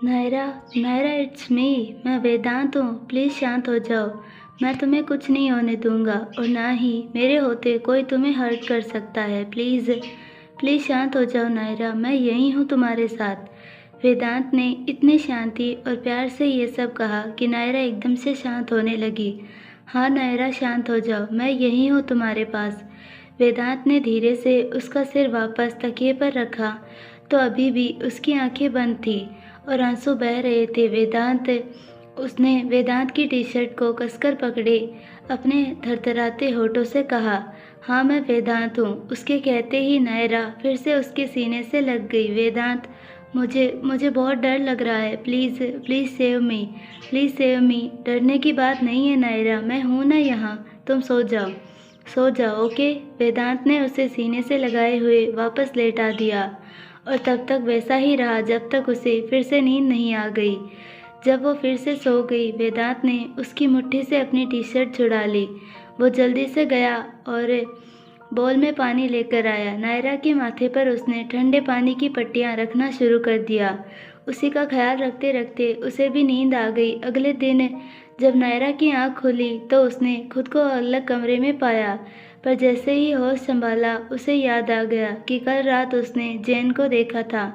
Naira, Naira it's me. मैं वेदांत हूँ। Please शांत हो जाओ। मैं तुम्हें कुछ नहीं होने दूंगा और ना ही मेरे होते कोई तुम्हें हर्ट कर सकता है। प्लीज़ प्लीज़ शांत हो जाओ नायरा, मैं यहीं हूँ तुम्हारे साथ। वेदांत ने इतनी शांति और प्यार से ये सब कहा कि नायरा एकदम से शांत होने लगी। हाँ नायरा, शांत हो जाओ, मैं यहीं हूँ तुम्हारे पास। वेदांत ने धीरे से उसका सिर वापस तकिए पर रखा तो अभी भी उसकी आंखें बंद थी और आंसू बह रहे थे। उसने वेदांत की टी शर्ट को कसकर पकड़े, अपने थरथराते होठों से कहा, हाँ मैं वेदांत हूँ। उसके कहते ही नायरा फिर से उसके सीने से लग गई। वेदांत, मुझे मुझे बहुत डर लग रहा है। Please please save me, please save me. डरने की बात नहीं है नायरा, मैं हूँ ना यहाँ। तुम सो जाओ, सो जाओ, ओके। वेदांत ने उसे सीने से लगाए हुए वापस लेटा दिया और तब तक वैसा ही रहा जब तक उसे फिर से नींद नहीं आ गई। जब वो फिर से सो गई, वेदांत ने उसकी मुट्ठी से अपनी टी शर्ट छुड़ा ली। वो जल्दी से गया और बोल में पानी लेकर आया। नायरा के माथे पर उसने ठंडे पानी की पट्टियाँ रखना शुरू कर दिया। उसी का ख्याल रखते रखते उसे भी नींद आ गई। अगले दिन जब नायरा की आंख खुली तो उसने खुद को अलग कमरे में पाया, पर जैसे ही होश संभाला उसे याद आ गया कि कल रात उसने जैन को देखा था।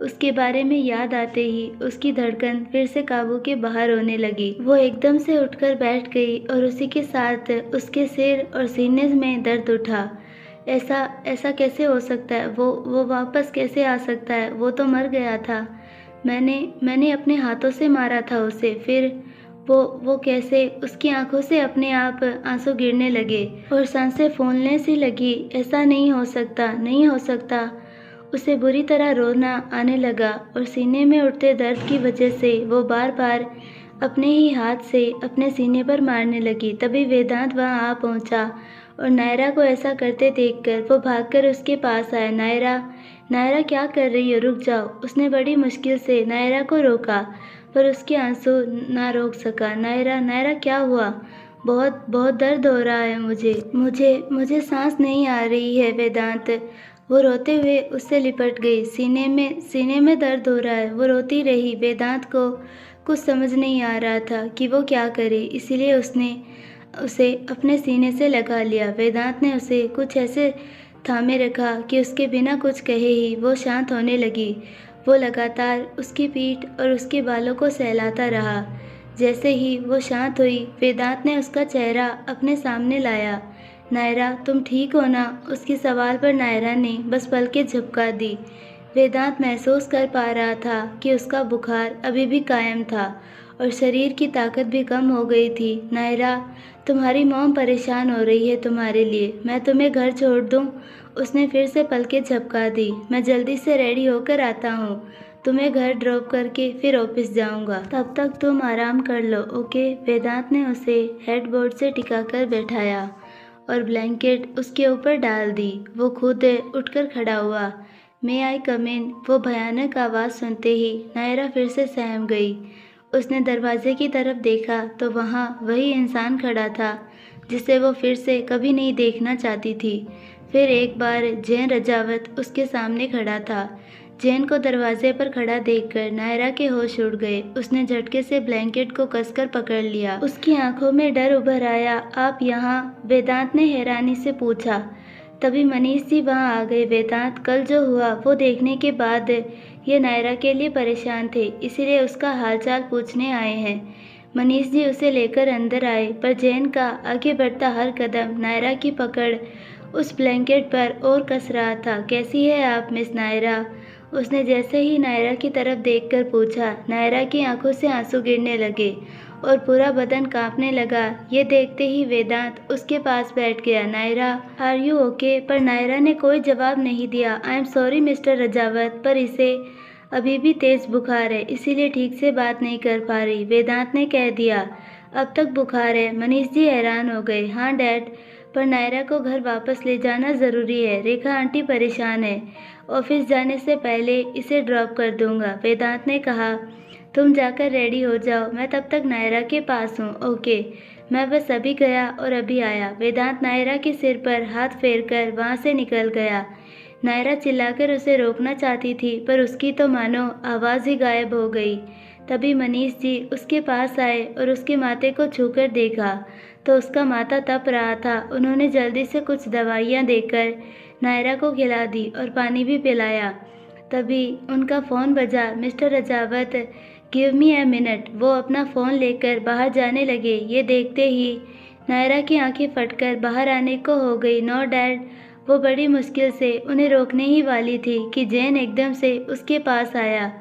उसके बारे में याद आते ही उसकी धड़कन फिर से काबू के बाहर होने लगी। वो एकदम से उठकर बैठ गई और उसी के साथ उसके सिर और सीने में दर्द उठा। ऐसा ऐसा कैसे हो सकता है? वो वापस कैसे आ सकता है? वो तो मर गया था। मैंने अपने हाथों से मारा था उसे। फिर वो कैसे? उसकी आंखों से अपने आप आंसू गिरने लगे और सांसें फूलने सी लगी। ऐसा नहीं हो सकता, नहीं हो सकता। उसे बुरी तरह रोना आने लगा और सीने में उठते दर्द की वजह से वो बार बार अपने ही हाथ से अपने सीने पर मारने लगी। तभी वेदांत वहां आ पहुंचा और नायरा को ऐसा करते देखकर वो भागकर उसके पास आया। नायरा, नायरा क्या कर रही हो? रुक जाओ। उसने बड़ी मुश्किल से नायरा को रोका पर उसके आंसू ना रोक सका। नायरा, नायरा क्या हुआ? बहुत बहुत दर्द हो रहा है मुझे मुझे मुझे सांस नहीं आ रही है वेदांत। वो रोते हुए उससे लिपट गई। सीने में दर्द हो रहा है। वो रोती रही। वेदांत को कुछ समझ नहीं आ रहा था कि वो क्या करे, इसीलिए उसने उसे अपने सीने से लगा लिया। वेदांत ने उसे कुछ ऐसे थामे रखा कि उसके बिना कुछ कहे ही वो शांत होने लगी। वो लगातार उसकी पीठ और उसके बालों को सहलाता रहा। जैसे ही वो शांत हुई, वेदांत ने उसका चेहरा अपने सामने लाया। नायरा, तुम ठीक हो ना? उसके सवाल पर नायरा ने बस पलकें झपका दी। वेदांत महसूस कर पा रहा था कि उसका बुखार अभी भी कायम था और शरीर की ताकत भी कम हो गई थी। नायरा, तुम्हारी मॉम परेशान हो रही है तुम्हारे लिए। मैं तुम्हें घर छोड़ दूँ? उसने फिर से पलकें झपका दी। मैं जल्दी से रेडी होकर आता हूँ। तुम्हें घर ड्रॉप करके फिर ऑफिस जाऊंगा। तब तक तुम आराम कर लो, ओके? वेदांत ने उसे हेडबोर्ड से टिकाकर बैठाया और ब्लैंकेट उसके ऊपर डाल दी। वो खुद उठकर खड़ा हुआ। मे आई कम इन? वो भयानक आवाज़ सुनते ही नायरा फिर से सहम गई। उसने दरवाजे की तरफ देखा तो वहाँ वही इंसान खड़ा था जिसे वो फिर से कभी नहीं देखना चाहती थी। फिर एक बार जैन रजावत उसके सामने खड़ा था। जैन को दरवाजे पर खड़ा देखकर नायरा के होश उड़ गए। उसने झटके से ब्लैंकेट को कसकर पकड़ लिया। उसकी आंखों में डर उभर आया। आप यहाँ? वेदांत ने हैरानी से पूछा। तभी मनीष जी वहाँ आ गए। वेदांत, कल जो हुआ वो देखने के बाद ये नायरा के लिए परेशान थे, इसीलिए उसका हालचाल पूछने आए हैं। मनीष जी उसे लेकर अंदर आए, पर जैन का आगे बढ़ता हर कदम नायरा की पकड़ उस ब्लैंकेट पर और कस रहा था। कैसी है आप मिस नायरा? उसने जैसे ही नायरा की तरफ देखकर पूछा। नायरा की आंखों से आंसू गिरने लगे और पूरा बदन कांपने लगा। ये देखते ही वेदांत उसके पास बैठ गया। Naira, are you okay? पर नायरा ने कोई जवाब नहीं दिया। I am sorry mister Rajawat, पर इसे अभी भी तेज बुखार है, इसीलिए ठीक से बात नहीं कर पा रही, वेदांत ने कह दिया। अब तक बुखार है? मनीष जी हैरान हो गए। हाँ डैड, पर नायरा को घर वापस ले जाना ज़रूरी है। रेखा आंटी परेशान है। ऑफिस जाने से पहले इसे ड्रॉप कर दूंगा, वेदांत ने कहा। तुम जाकर रेडी हो जाओ, मैं तब तक नायरा के पास हूँ। ओके, मैं बस अभी गया और अभी आया। वेदांत नायरा के सिर पर हाथ फेरकर वहाँ से निकल गया। नायरा चिल्लाकर उसे रोकना चाहती थी, पर उसकी तो मानो आवाज़ ही गायब हो गई। तभी मनीष जी उसके पास आए और उसके माथे को छूकर देखा तो उसका माथा तप रहा था। उन्होंने जल्दी से कुछ दवाइयाँ देकर नायरा को खिला दी और पानी भी पिलाया। तभी उनका फ़ोन बजा। Mister Rajawat, give me a minute. वो अपना फ़ोन लेकर बाहर जाने लगे। ये देखते ही नायरा की आंखें फटकर बाहर आने को हो गई। No dad. वो बड़ी मुश्किल से उन्हें रोकने ही वाली थी कि जैन एकदम से उसके पास आया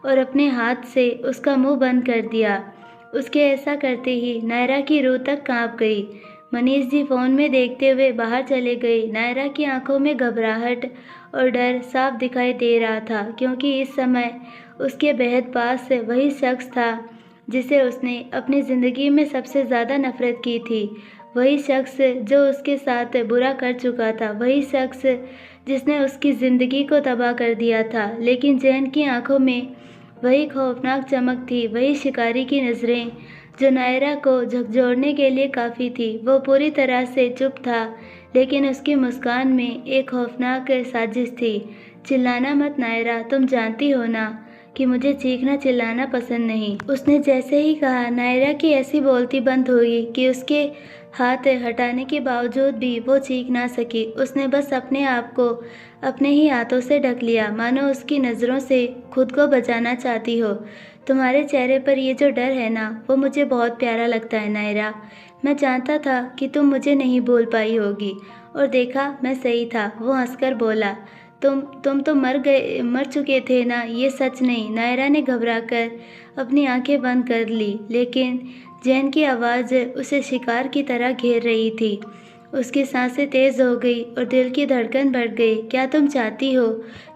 और अपने हाथ से उसका मुंह बंद कर दिया। उसके ऐसा करते ही नायरा की रूह तक कांप गई। मनीष जी फ़ोन में देखते हुए बाहर चले गए। नायरा की आंखों में घबराहट और डर साफ दिखाई दे रहा था, क्योंकि इस समय उसके बेहद पास वही शख्स था जिसे उसने अपनी ज़िंदगी में सबसे ज़्यादा नफ़रत की थी। वही शख्स जो उसके साथ बुरा कर चुका था, वही शख्स जिसने उसकी ज़िंदगी को तबाह कर दिया था। लेकिन जैन की आंखों में वही खौफनाक चमक थी, वही शिकारी की नज़रें जो नायरा को झकझोरने के लिए काफ़ी थी। वो पूरी तरह से चुप था, लेकिन उसकी मुस्कान में एक खौफनाक साजिश थी। चिल्लाना मत नायरा, तुम जानती हो ना कि मुझे चीखना चिल्लाना पसंद नहीं। उसने जैसे ही कहा, नायरा की ऐसी बोलती बंद हुई कि उसके हाथ हटाने के बावजूद भी वो चीख ना सकी। उसने बस अपने आप को अपने ही हाथों से ढक लिया, मानो उसकी नज़रों से खुद को बचाना चाहती हो। तुम्हारे चेहरे पर ये जो डर है ना, वो मुझे बहुत प्यारा लगता है नायरा। मैं जानता था कि तुम मुझे नहीं भूल पाई होगी, और देखा, मैं सही था। वो हंसकर बोला, तुम तो मर चुके थे ना। ये सच नहीं। नायरा ने घबराकर अपनी आंखें बंद कर ली, लेकिन जैन की आवाज़ उसे शिकार की तरह घेर रही थी। उसकी सांसें तेज़ हो गई और दिल की धड़कन बढ़ गई। क्या तुम चाहती हो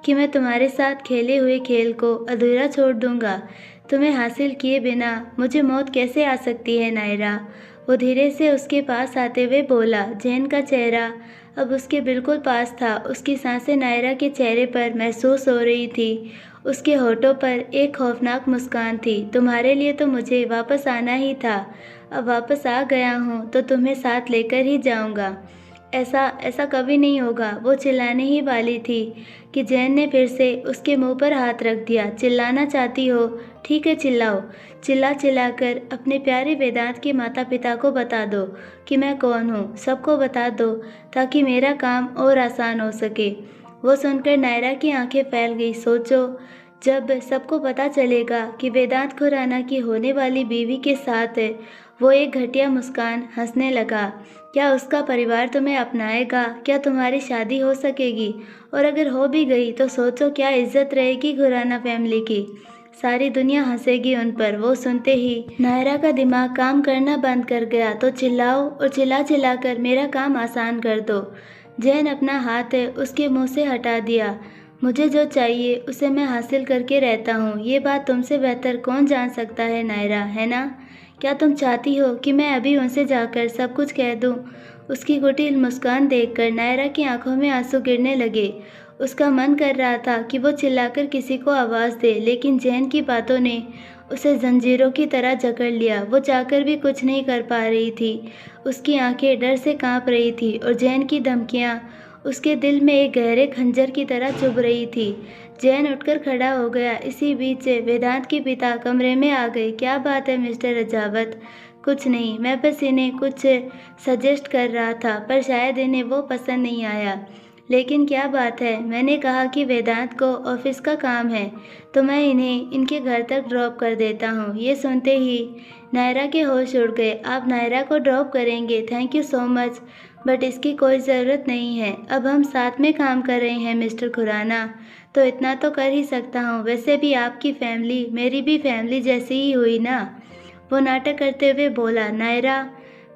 कि मैं तुम्हारे साथ खेले हुए खेल को अधूरा छोड़ दूंगा? तुम्हें हासिल किए बिना मुझे मौत कैसे आ सकती है नायरा? वो धीरे से उसके पास आते हुए बोला। जैन का चेहरा अब उसके बिल्कुल पास था। उसकी सांसें नायरा के चेहरे पर महसूस हो रही थी। उसके होठों पर एक खौफनाक मुस्कान थी। तुम्हारे लिए तो मुझे वापस आना ही था। अब वापस आ गया हूँ तो तुम्हें साथ लेकर ही जाऊँगा। ऐसा ऐसा कभी नहीं होगा। वो चिल्लाने ही वाली थी कि जैन ने फिर से उसके मुंह पर हाथ रख दिया। चिल्लाना चाहती हो? ठीक है, चिल्लाओ। चिल्ला चिल्लाकर अपने प्यारे वेदांत के माता पिता को बता दो कि मैं कौन हूँ। सबको बता दो ताकि मेरा काम और आसान हो सके। वो सुनकर नायरा की आंखें फैल गई। सोचो, जब सबको पता चलेगा कि वेदांत खुराना की होने वाली बीवी के साथ वो एक घटिया मुस्कान हंसने लगा। क्या उसका परिवार तुम्हें अपनाएगा? क्या तुम्हारी शादी हो सकेगी? और अगर हो भी गई तो सोचो क्या इज्जत रहेगी खुराना फैमिली की। सारी दुनिया हंसेगी उन पर। वो सुनते ही नायरा का दिमाग काम करना बंद कर गया। तो चिल्लाओ और चिल्ला चिल्ला कर मेरा काम आसान कर दो। जैन अपना हाथ उसके मुंह से हटा दिया। मुझे जो चाहिए उसे मैं हासिल करके रहता हूँ। ये बात तुमसे बेहतर कौन जान सकता है नायरा, है ना? क्या तुम चाहती हो कि मैं अभी उनसे जाकर सब कुछ कह दूँ? उसकी कुटिल मुस्कान देखकर नायरा की आंखों में आंसू गिरने लगे। उसका मन कर रहा था कि वो चिल्लाकर किसी को आवाज़ दे, लेकिन जैन की बातों ने उसे जंजीरों की तरह जकड़ लिया। वो चाहकर भी कुछ नहीं कर पा रही थी। उसकी आंखें डर से कांप रही थी और जैन की धमकियाँ उसके दिल में एक गहरे खंजर की तरह चुभ रही थी। जैन उठकर खड़ा हो गया। इसी बीच वेदांत के पिता कमरे में आ गए। क्या बात है मिस्टर रजावत? कुछ नहीं, मैं बस इन्हें कुछ सजेस्ट कर रहा था, पर शायद इन्हें वो पसंद नहीं आया। लेकिन क्या बात है? मैंने कहा कि वेदांत को ऑफिस का काम है, तो मैं इन्हें इनके घर तक ड्रॉप कर देता हूँ। ये सुनते ही नायरा के होश उड़ गए। आप नायरा को ड्रॉप करेंगे? Thank you so much, but इसकी कोई ज़रूरत नहीं है। अब हम साथ में काम कर रहे हैं मिस्टर खुराना, तो इतना तो कर ही सकता हूँ। वैसे भी आपकी फैमिली मेरी भी फैमिली जैसी ही हुई ना। वो नाटक करते हुए बोला। नायरा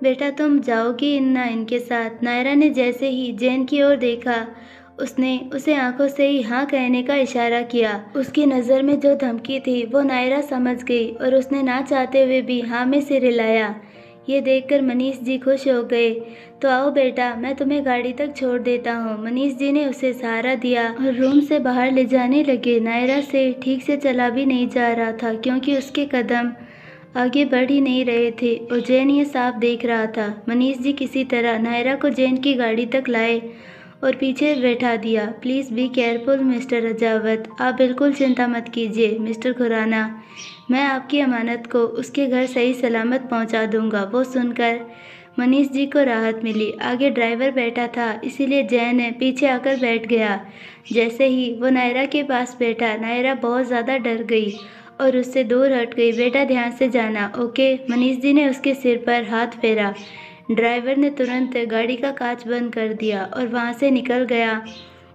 बेटा, तुम जाओगी ना इनके साथ? नायरा ने जैसे ही जैन की ओर देखा, उसने उसे आंखों से ही हाँ कहने का इशारा किया। उसकी नज़र में जो धमकी थी वो नायरा समझ गई और उसने ना चाहते हुए भी हाँ में सिर हिलाया। ये देखकर मनीष जी खुश हो गए। तो आओ बेटा, मैं तुम्हें गाड़ी तक छोड़ देता हूँ। मनीष जी ने उसे सहारा दिया और रूम से बाहर ले जाने लगे। नायरा से ठीक से चला भी नहीं जा रहा था, क्योंकि उसके कदम आगे बढ़ ही नहीं रहे थे और जैन ये साफ देख रहा था। मनीष जी किसी तरह नायरा को जैन की गाड़ी तक लाए और पीछे बैठा दिया। Please be careful mister Rajawat, आप बिल्कुल चिंता मत कीजिए मिस्टर खुराना, मैं आपकी अमानत को उसके घर सही सलामत पहुंचा दूंगा। वो सुनकर मनीष जी को राहत मिली। आगे ड्राइवर बैठा था, इसीलिए जैन पीछे आकर बैठ गया। जैसे ही वो नायरा के पास बैठा, नायरा बहुत ज़्यादा डर गई और उससे दूर हट गई। बेटा ध्यान से जाना, ओके। मनीष जी ने उसके सिर पर हाथ फेरा। ड्राइवर ने तुरंत गाड़ी का कांच बंद कर दिया और वहाँ से निकल गया।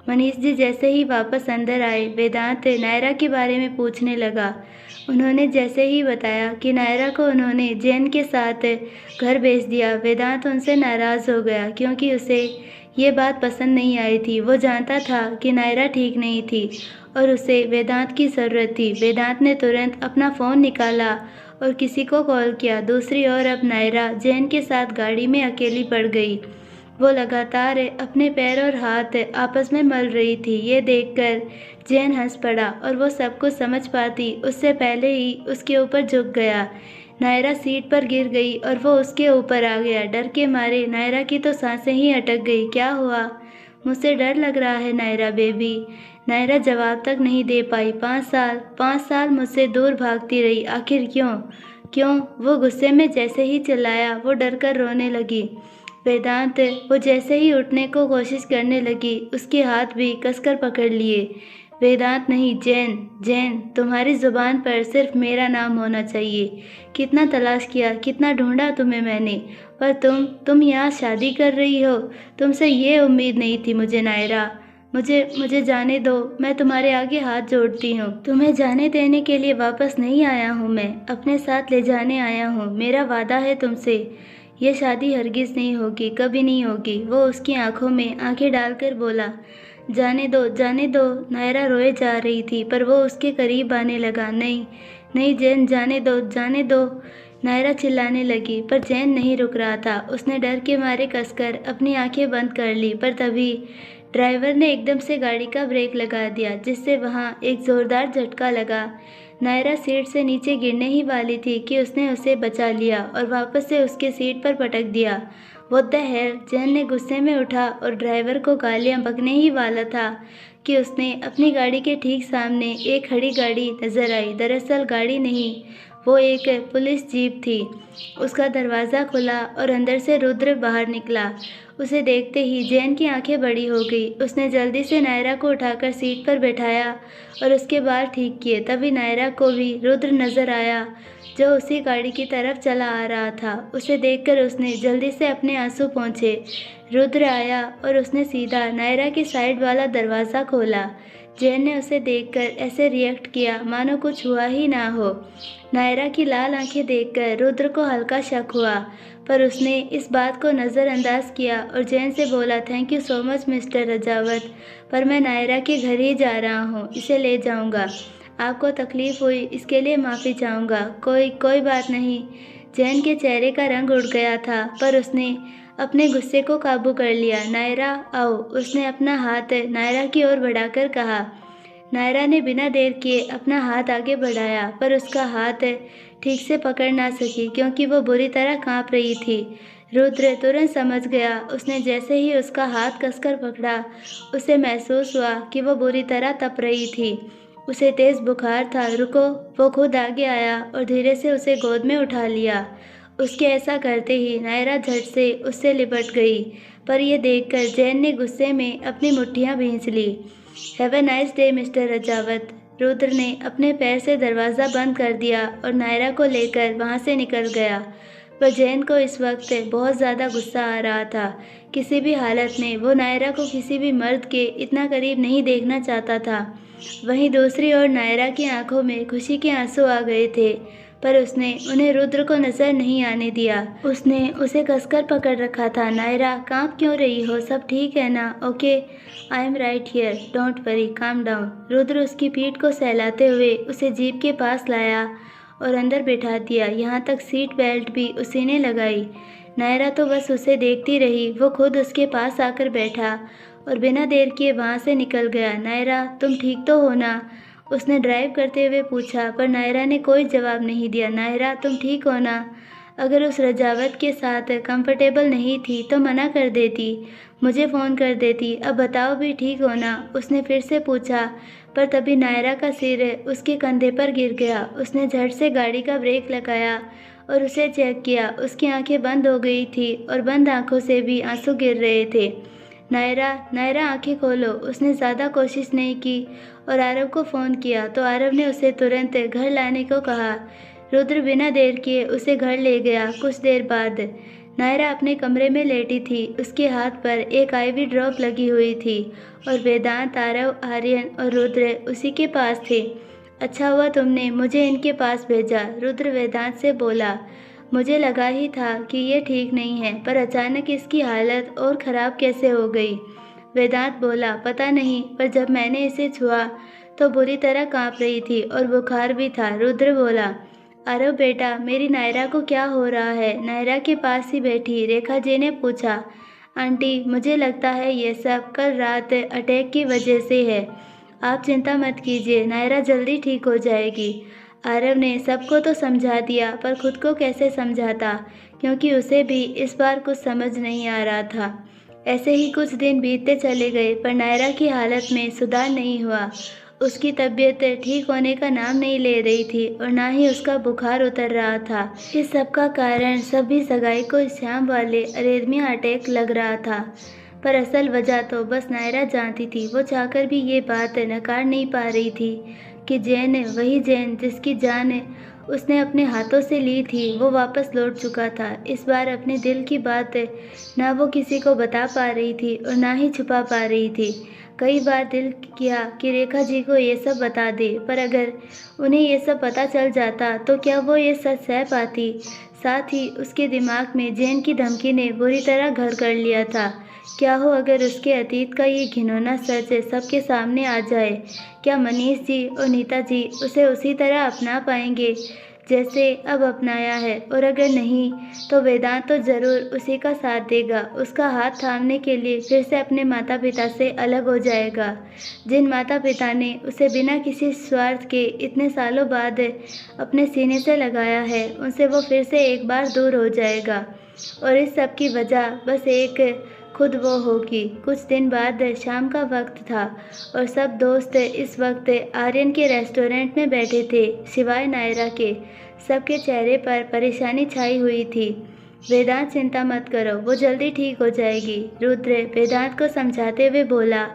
मनीष जी जैसे ही वापस अंदर आए, वेदांत नायरा के बारे में पूछने लगा। उन्होंने जैसे ही बताया कि नायरा को उन्होंने जैन के साथ घर भेज दिया, वेदांत उनसे नाराज़ हो गया क्योंकि उसे ये बात पसंद नहीं आई थी। वो जानता था कि नायरा ठीक नहीं थी और उसे वेदांत की ज़रूरत थी। वेदांत ने तुरंत अपना फ़ोन निकाला और किसी को कॉल किया। दूसरी ओर अब नायरा जैन के साथ गाड़ी में अकेली पड़ गई। वो लगातार अपने पैर और हाथ आपस में मल रही थी। ये देखकर जैन हंस पड़ा और वो सब कुछ समझ पाती उससे पहले ही उसके ऊपर झुक गया। नायरा सीट पर गिर गई और वो उसके ऊपर आ गया। डर के मारे नायरा की तो सांसें ही अटक गई। क्या हुआ? मुझसे डर लग रहा है नायरा बेबी। नायरा जवाब तक नहीं दे पाई। 5 साल मुझसे दूर भागती रही, आखिर क्यों? वो गुस्से में जैसे ही चिल्लाया, वो डर कर रोने लगी। वेदांत वो जैसे ही उठने को कोशिश करने लगी, उसके हाथ भी कसकर पकड़ लिए। वेदांत नहीं, जैन, तुम्हारी ज़ुबान पर सिर्फ मेरा नाम होना चाहिए। कितना तलाश किया, कितना ढूंढा तुम्हें मैंने, पर तुम यहाँ शादी कर रही हो। तुमसे ये उम्मीद नहीं थी मुझे नायरा। मुझे जाने दो, मैं तुम्हारे आगे हाथ जोड़ती हूँ। तुम्हें जाने देने के लिए वापस नहीं आया हूँ, मैं अपने साथ ले जाने आया हूँ। मेरा वादा है तुमसे, ये शादी हरगिज़ नहीं होगी, कभी नहीं होगी। वो उसकी आंखों में आंखें डालकर बोला, जाने दो। नायरा रोए जा रही थी पर वो उसके करीब आने लगा। नहीं जैन, जाने दो। नायरा चिल्लाने लगी पर जैन नहीं रुक रहा था। उसने डर के मारे कसकर अपनी आंखें बंद कर ली, पर तभी ड्राइवर ने एकदम से गाड़ी का ब्रेक लगा दिया, जिससे वहाँ एक ज़ोरदार झटका लगा। नायरा सीट से नीचे गिरने ही वाली थी कि उसने उसे बचा लिया और वापस से उसके सीट पर पटक दिया। What the hell! जैन ने गुस्से में उठा और ड्राइवर को गालियां बकने ही वाला था कि उसने अपनी गाड़ी के ठीक सामने एक खड़ी गाड़ी नजर आई। दरअसल गाड़ी नहीं, वो एक पुलिस जीप थी। उसका दरवाज़ा खुला और अंदर से रुद्र बाहर निकला। उसे देखते ही जैन की आंखें बड़ी हो गई। उसने जल्दी से नायरा को उठाकर सीट पर बैठाया और उसके बाल ठीक किए। तभी नायरा को भी रुद्र नजर आया, जो उसी गाड़ी की तरफ चला आ रहा था। उसे देखकर उसने जल्दी से अपने आंसू पोंछे। रुद्र आया और उसने सीधा नायरा के साइड वाला दरवाज़ा खोला। जैन ने उसे देखकर ऐसे रिएक्ट किया मानो कुछ हुआ ही ना हो। नायरा की लाल आंखें देखकर रुद्र को हल्का शक हुआ, पर उसने इस बात को नज़रअंदाज किया और जैन से बोला, thank you so much mister Rajawat, पर मैं नायरा के घर ही जा रहा हूँ, इसे ले जाऊँगा। आपको तकलीफ़ हुई इसके लिए माफ़ी चाहूँगा। कोई बात नहीं। जैन के चेहरे का रंग उड़ गया था, पर उसने अपने गुस्से को काबू कर लिया। नायरा आओ, उसने अपना हाथ नायरा की ओर बढ़ाकर कहा। नायरा ने बिना देर किए अपना हाथ आगे बढ़ाया, पर उसका हाथ ठीक से पकड़ ना सकी क्योंकि वो बुरी तरह कांप रही थी। रुद्र तुरंत समझ गया। उसने जैसे ही उसका हाथ कसकर पकड़ा, उसे महसूस हुआ कि वो बुरी तरह तप रही थी। उसे तेज़ बुखार था। रुको! वो खुद आगे आया और धीरे से उसे गोद में उठा लिया। उसके ऐसा करते ही नायरा झट से उससे लिपट गई, पर यह देखकर जैन ने गुस्से में अपनी मुट्ठियां भींच ली। Have a nice day mister Rajawat. Rudra ने अपने पैर से दरवाज़ा बंद कर दिया और नायरा को लेकर वहाँ से निकल गया। पर जैन को इस वक्त बहुत ज़्यादा गुस्सा आ रहा था। किसी भी हालत में वो नायरा को किसी भी मर्द के इतना करीब नहीं देखना चाहता था। वहीं दूसरी ओर नायरा की आंखों में खुशी के आंसू आ गए थे, पर उसने उन्हें रुद्र को नजर नहीं आने दिया। उसने उसे कसकर पकड़ रखा था। नायरा, कांप क्यों रही हो? सब ठीक है ना? Okay, I am right here, don't worry, calm down. Rudra उसकी पीठ को सहलाते हुए उसे जीप के पास लाया और अंदर बैठा दिया। यहाँ तक सीट बेल्ट भी उसी ने लगाई। नायरा तो बस उसे देखती रही। वो खुद उसके पास आकर बैठा और बिना देर किए वहाँ से निकल गया। नायरा, तुम ठीक तो हो ना? उसने ड्राइव करते हुए पूछा, पर नायरा ने कोई जवाब नहीं दिया। नायरा, तुम ठीक हो ना? अगर उस रजावत के साथ कंफर्टेबल नहीं थी तो मना कर देती, मुझे फ़ोन कर देती। अब बताओ भी ठीक हो ना? उसने फिर से पूछा, पर तभी नायरा का सिर उसके कंधे पर गिर गया। उसने झट से गाड़ी का ब्रेक लगाया और उसे चेक किया। उसकी आंखें बंद हो गई थी और बंद आंखों से भी आंसू गिर रहे थे। नायरा, नायरा आंखें खोलो। उसने ज़्यादा कोशिश नहीं की और आरव को फ़ोन किया तो आरव ने उसे तुरंत घर लाने को कहा। रुद्र बिना देर किए उसे घर ले गया। कुछ देर बाद नायरा अपने कमरे में लेटी थी। उसके हाथ पर एक आईवी ड्रॉप लगी हुई थी और वेदांत, आरव, आर्यन और रुद्र उसी के पास थे। अच्छा हुआ तुमने मुझे इनके पास भेजा, रुद्र वेदांत से बोला। मुझे लगा ही था कि ये ठीक नहीं है, पर अचानक इसकी हालत और ख़राब कैसे हो गई? वेदांत बोला, पता नहीं, पर जब मैंने इसे छुआ तो बुरी तरह कांप रही थी और बुखार भी था। रुद्र बोला, आरव बेटा, मेरी नायरा को क्या हो रहा है? नायरा के पास ही बैठी रेखा जी ने पूछा। आंटी, मुझे लगता है ये सब कल रात अटैक की वजह से है। आप चिंता मत कीजिए, नायरा जल्दी ठीक हो जाएगी। आरव ने सबको तो समझा दिया, पर खुद को कैसे समझाता, क्योंकि उसे भी इस बार कुछ समझ नहीं आ रहा था। ऐसे ही कुछ दिन बीतते चले गए, पर नायरा की हालत में सुधार नहीं हुआ। उसकी तबीयत ठीक होने का नाम नहीं ले रही थी और ना ही उसका बुखार उतर रहा था। इस सब का कारण सभी सगाई को श्याम वाले अरेदमिया अटैक लग रहा था, पर असल वजह तो बस नायरा जानती थी। वो चाहकर भी ये बात नकार नहीं पा रही थी कि जैन, वही जैन जिसकी जान उसने अपने हाथों से ली थी, वो वापस लौट चुका था। इस बार अपने दिल की बात ना वो किसी को बता पा रही थी और ना ही छुपा पा रही थी। कई बार दिल किया कि रेखा जी को ये सब बता दे, पर अगर उन्हें ये सब पता चल जाता तो क्या वो ये सच सह पाती? साथ ही उसके दिमाग में जैन की धमकी ने बुरी तरह घर कर लिया था। क्या हो अगर उसके अतीत का ये घिनौना सच सबके सामने आ जाए? क्या मनीष जी और नीता जी उसे उसी तरह अपना पाएंगे जैसे अब अपनाया है? और अगर नहीं तो वेदांत तो ज़रूर उसी का साथ देगा, उसका हाथ थामने के लिए फिर से अपने माता पिता से अलग हो जाएगा। जिन माता पिता ने उसे बिना किसी स्वार्थ के इतने सालों बाद अपने सीने से लगाया है, उनसे वो फिर से एक बार दूर हो जाएगा। और इस सब की वजह बस एक खुद वो होगी। कुछ दिन बाद शाम का वक्त था और सब दोस्त इस वक्त आर्यन के रेस्टोरेंट में बैठे थे, सिवाय नायरा के। सबके चेहरे पर परेशानी छाई हुई थी। वेदांत, चिंता मत करो, वो जल्दी ठीक हो जाएगी, रुद्र वेदांत को समझाते हुए बोला।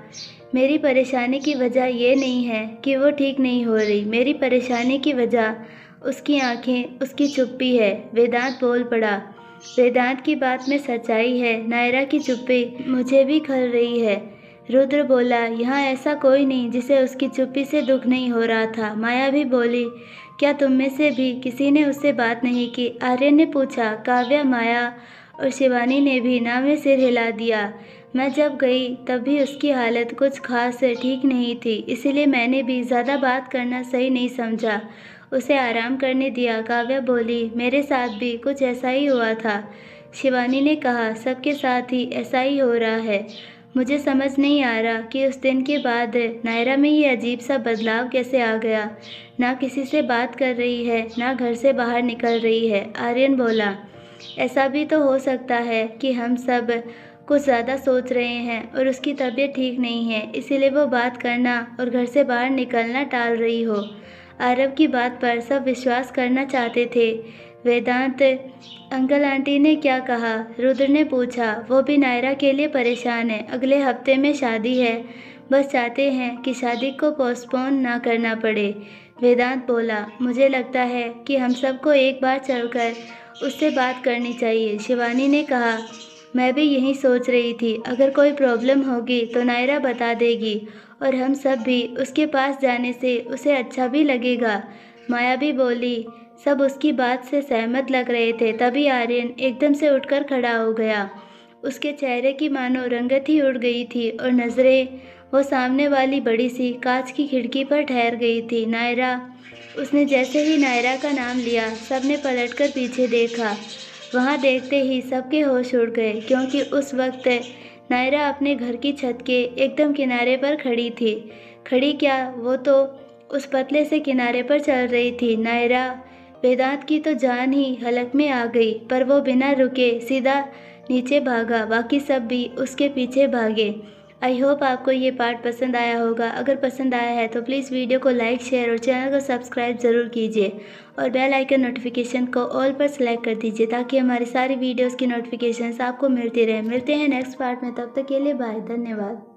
मेरी परेशानी की वजह ये नहीं है कि वो ठीक नहीं हो रही, मेरी परेशानी की वजह उसकी आंखें, उसकी चुप्पी है, वेदांत बोल पड़ा। वेदांत की बात में सच्चाई है, नायरा की चुप्पी मुझे भी खल रही है। रुद्र बोला, यहाँ ऐसा कोई नहीं जिसे उसकी चुप्पी से दुख नहीं हो रहा था। माया भी बोली, क्या तुम में से भी किसी ने उससे बात नहीं की? आर्यन ने पूछा। काव्या, माया और शिवानी ने भी ना में सिर हिला दिया। मैं जब गई तब भी उसकी हालत कुछ खास ठीक नहीं थी, इसीलिए मैंने भी ज़्यादा बात करना सही नहीं समझा, उसे आराम करने दिया। काव्या बोली, मेरे साथ भी कुछ ऐसा ही हुआ था। शिवानी ने कहा, सबके साथ ही ऐसा ही हो रहा है। मुझे समझ नहीं आ रहा कि उस दिन के बाद नायरा में ये अजीब सा बदलाव कैसे आ गया। ना किसी से बात कर रही है, ना घर से बाहर निकल रही है। आर्यन बोला, ऐसा भी तो हो सकता है कि हम सब कुछ ज़्यादा सोच रहे हैं और उसकी तबीयत ठीक नहीं है, इसीलिए वो बात करना और घर से बाहर निकलना टाल रही हो। आरव की बात पर सब विश्वास करना चाहते थे। वेदांत, अंकल आंटी ने क्या कहा? रुद्र ने पूछा। वो भी नायरा के लिए परेशान है, अगले हफ्ते में शादी है, बस चाहते हैं कि शादी को पोस्टपोन ना करना पड़े। वेदांत बोला, मुझे लगता है कि हम सबको एक बार चलकर उससे बात करनी चाहिए। शिवानी ने कहा, मैं भी यही सोच रही थी, अगर कोई प्रॉब्लम होगी तो नायरा बता देगी और हम सब भी उसके पास जाने से उसे अच्छा भी लगेगा। माया भी बोली। सब उसकी बात से सहमत लग रहे थे, तभी आर्यन एकदम से उठकर खड़ा हो गया। उसके चेहरे की मानो रंगत ही उड़ गई थी और नज़रें वो सामने वाली बड़ी सी कांच की खिड़की पर ठहर गई थी। नायरा। उसने जैसे ही नायरा का नाम लिया, सबने पलटकर पीछे देखा। वहाँ देखते ही सबके होश उड़ गए, क्योंकि उस वक्त नायरा अपने घर की छत के एकदम किनारे पर खड़ी थी। खड़ी क्या, वो तो उस पतले से किनारे पर चल रही थी। नायरा वेदांत की तो जान ही हलक में आ गई, पर वो बिना रुके सीधा नीचे भागा। बाकी सब भी उसके पीछे भागे। आई होप आपको ये पार्ट पसंद आया होगा। अगर पसंद आया है तो प्लीज़ वीडियो को लाइक, शेयर और चैनल को सब्सक्राइब ज़रूर कीजिए और बेल आइकन नोटिफिकेशन को ऑल पर सेलेक्ट कर दीजिए ताकि हमारी सारी वीडियोस की नोटिफिकेशंस आपको मिलती रहे। मिलते हैं नेक्स्ट पार्ट में, तब तक के लिए बाय, धन्यवाद।